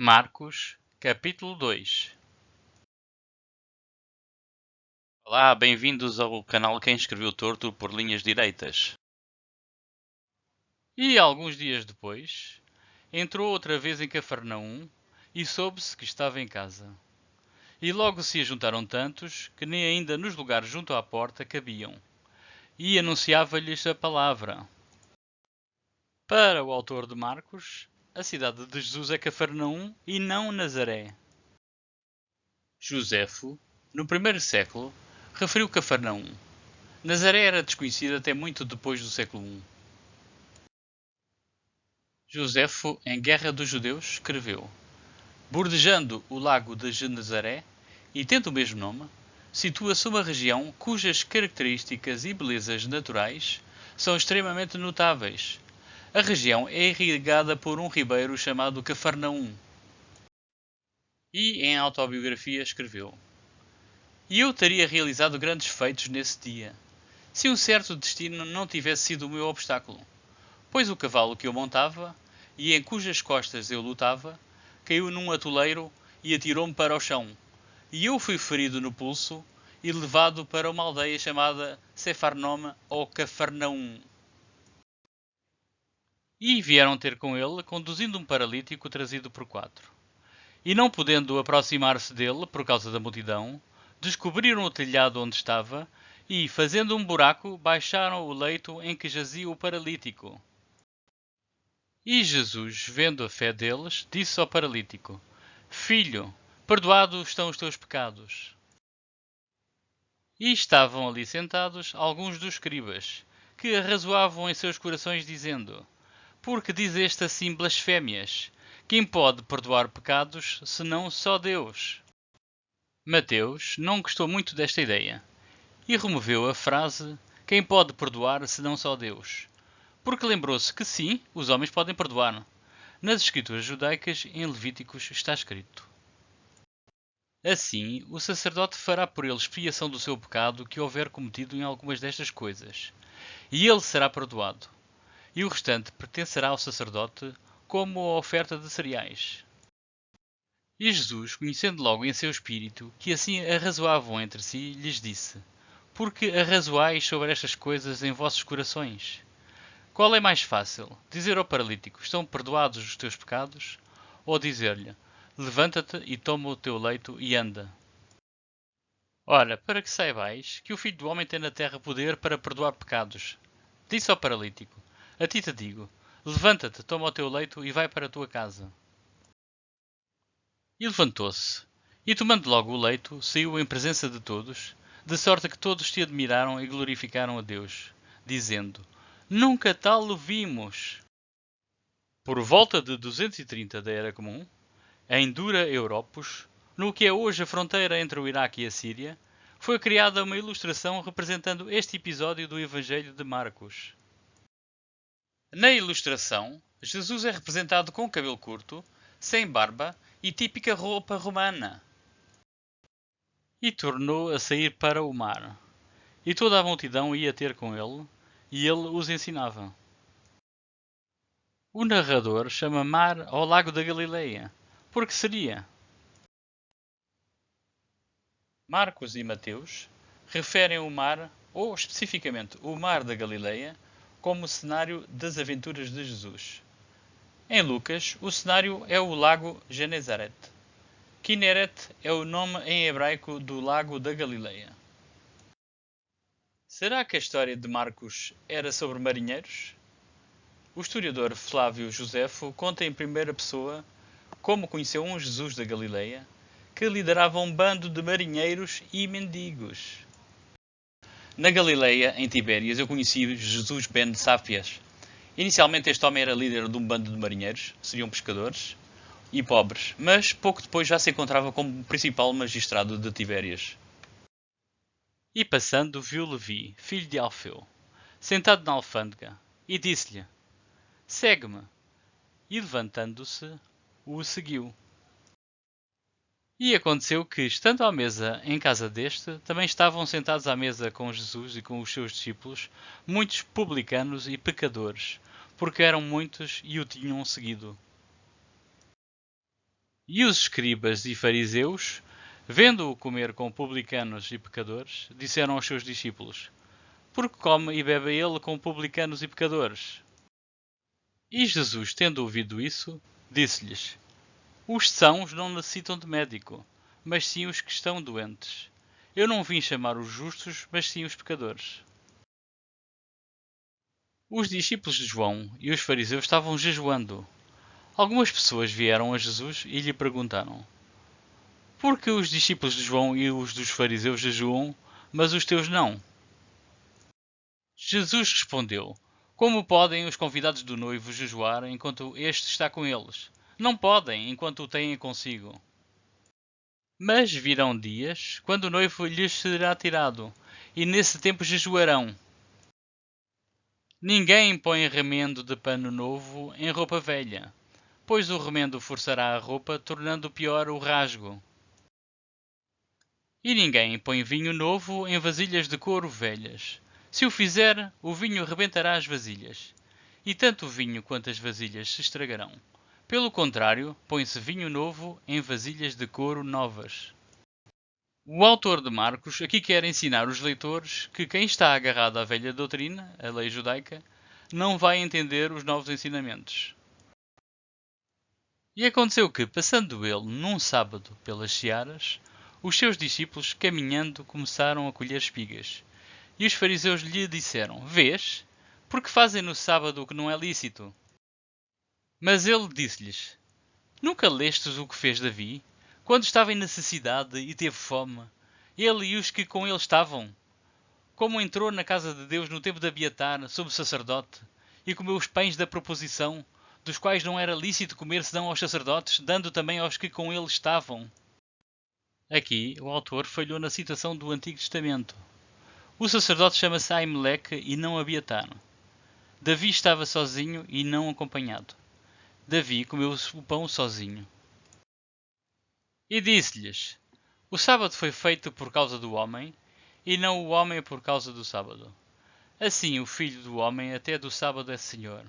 Marcos, capítulo 2. Olá, bem-vindos ao canal Quem Escreveu Torto por Linhas Direitas. E alguns dias depois, entrou outra vez em Cafarnaum e soube-se que estava em casa. E logo se ajuntaram tantos que nem ainda nos lugares junto à porta cabiam. E anunciava-lhes a palavra. Para o autor de Marcos, a cidade de Jesus é Cafarnaum e não Nazaré. Josefo, no primeiro século, referiu Cafarnaum. Nazaré era desconhecida até muito depois do século I. Josefo, em Guerra dos Judeus, escreveu: bordejando o lago de Genezaré, e tendo o mesmo nome, situa-se uma região cujas características e belezas naturais são extremamente notáveis. A região é irrigada por um ribeiro chamado Cafarnaum. E em autobiografia escreveu: e eu teria realizado grandes feitos nesse dia, se um certo destino não tivesse sido o meu obstáculo. Pois o cavalo que eu montava, e em cujas costas eu lutava, caiu num atoleiro e atirou-me para o chão, e eu fui ferido no pulso e levado para uma aldeia chamada Cefarnome ou Cafarnaum. E vieram ter com ele, conduzindo um paralítico trazido por 4. E não podendo aproximar-se dele, por causa da multidão, descobriram o telhado onde estava, e, fazendo um buraco, baixaram o leito em que jazia o paralítico. E Jesus, vendo a fé deles, disse ao paralítico: Filho, perdoados estão os teus pecados. E estavam ali sentados alguns dos escribas, que arrazoavam em seus corações, dizendo: Por que diz este assim blasfémias? Quem pode perdoar pecados, senão só Deus? Mateus não gostou muito desta ideia, e removeu a frase: Quem pode perdoar, senão só Deus? Porque lembrou-se que sim, os homens podem perdoar. Nas escrituras judaicas, em Levíticos, está escrito: assim, o sacerdote fará por ele expiação do seu pecado que houver cometido em algumas destas coisas, e ele será perdoado, e o restante pertencerá ao sacerdote como a oferta de cereais. E Jesus, conhecendo logo em seu espírito que assim arrazoavam entre si, lhes disse: Por que arrazoais sobre estas coisas em vossos corações? Qual é mais fácil, dizer ao paralítico: Estão perdoados os teus pecados? Ou dizer-lhe: Levanta-te e toma o teu leito e anda? Ora, para que saibais que o Filho do Homem tem na terra poder para perdoar pecados. Disse ao paralítico: A ti te digo: Levanta-te, toma o teu leito e vai para a tua casa. E levantou-se, e tomando logo o leito, saiu em presença de todos, de sorte que todos te admiraram e glorificaram a Deus, dizendo: Nunca tal o vimos! Por volta de 230 da Era Comum, em Dura Europos, no que é hoje a fronteira entre o Iraque e a Síria, foi criada uma ilustração representando este episódio do Evangelho de Marcos. Na ilustração, Jesus é representado com cabelo curto, sem barba e típica roupa romana. E tornou a sair para o mar. E toda a multidão ia ter com ele, e ele os ensinava. O narrador chama mar ao lago da Galileia, porque seria. Marcos e Mateus referem o mar, ou especificamente o mar da Galileia, como cenário das aventuras de Jesus. Em Lucas, o cenário é o lago Genezaret. Kinneret é o nome em hebraico do lago da Galileia. Será que a história de Marcos era sobre marinheiros? O historiador Flávio Josefo conta em primeira pessoa como conheceu um Jesus da Galileia que liderava um bando de marinheiros e mendigos. Na Galileia, em Tibérias, eu conheci Jesus ben Sáfias. Inicialmente este homem era líder de um bando de marinheiros, seriam pescadores, e pobres, mas pouco depois já se encontrava como principal magistrado de Tibérias. E passando, viu Levi, filho de Alfeu, sentado na alfândega, e disse-lhe: Segue-me. E levantando-se, o seguiu. E aconteceu que, estando à mesa em casa deste, também estavam sentados à mesa com Jesus e com os seus discípulos muitos publicanos e pecadores, porque eram muitos e o tinham seguido. E os escribas e fariseus, vendo-o comer com publicanos e pecadores, disseram aos seus discípulos: Por que come e bebe ele com publicanos e pecadores? E Jesus, tendo ouvido isso, disse-lhes: Os sãos não necessitam de médico, mas sim os que estão doentes. Eu não vim chamar os justos, mas sim os pecadores. Os discípulos de João e os fariseus estavam jejuando. Algumas pessoas vieram a Jesus e lhe perguntaram: Por que os discípulos de João e os dos fariseus jejuam, mas os teus não? Jesus respondeu: Como podem os convidados do noivo jejuar enquanto este está com eles? Não podem, enquanto o têm consigo. Mas virão dias, quando o noivo lhes será tirado, e nesse tempo jejuarão. Ninguém põe remendo de pano novo em roupa velha, pois o remendo forçará a roupa, tornando pior o rasgo. E ninguém põe vinho novo em vasilhas de couro velhas. Se o fizer, o vinho rebentará as vasilhas, e tanto o vinho quanto as vasilhas se estragarão. Pelo contrário, põe-se vinho novo em vasilhas de couro novas. O autor de Marcos aqui quer ensinar os leitores que quem está agarrado à velha doutrina, a lei judaica, não vai entender os novos ensinamentos. E aconteceu que, passando ele num sábado pelas searas, os seus discípulos, caminhando, começaram a colher espigas. E os fariseus lhe disseram: Vês? Porque fazem no sábado o que não é lícito? Mas ele disse-lhes: Nunca lestes o que fez Davi, quando estava em necessidade e teve fome, ele e os que com ele estavam? Como entrou na casa de Deus no tempo de Abiatar, sob sacerdote, e comeu os pães da proposição, dos quais não era lícito comer senão aos sacerdotes, dando também aos que com ele estavam. Aqui, o autor falhou na citação do Antigo Testamento. O sacerdote chama-se Aimeleque e não Abiatar. Davi estava sozinho e não acompanhado. Davi comeu o pão sozinho. E disse-lhes: O sábado foi feito por causa do homem, e não o homem por causa do sábado. Assim o Filho do Homem até do sábado é Senhor.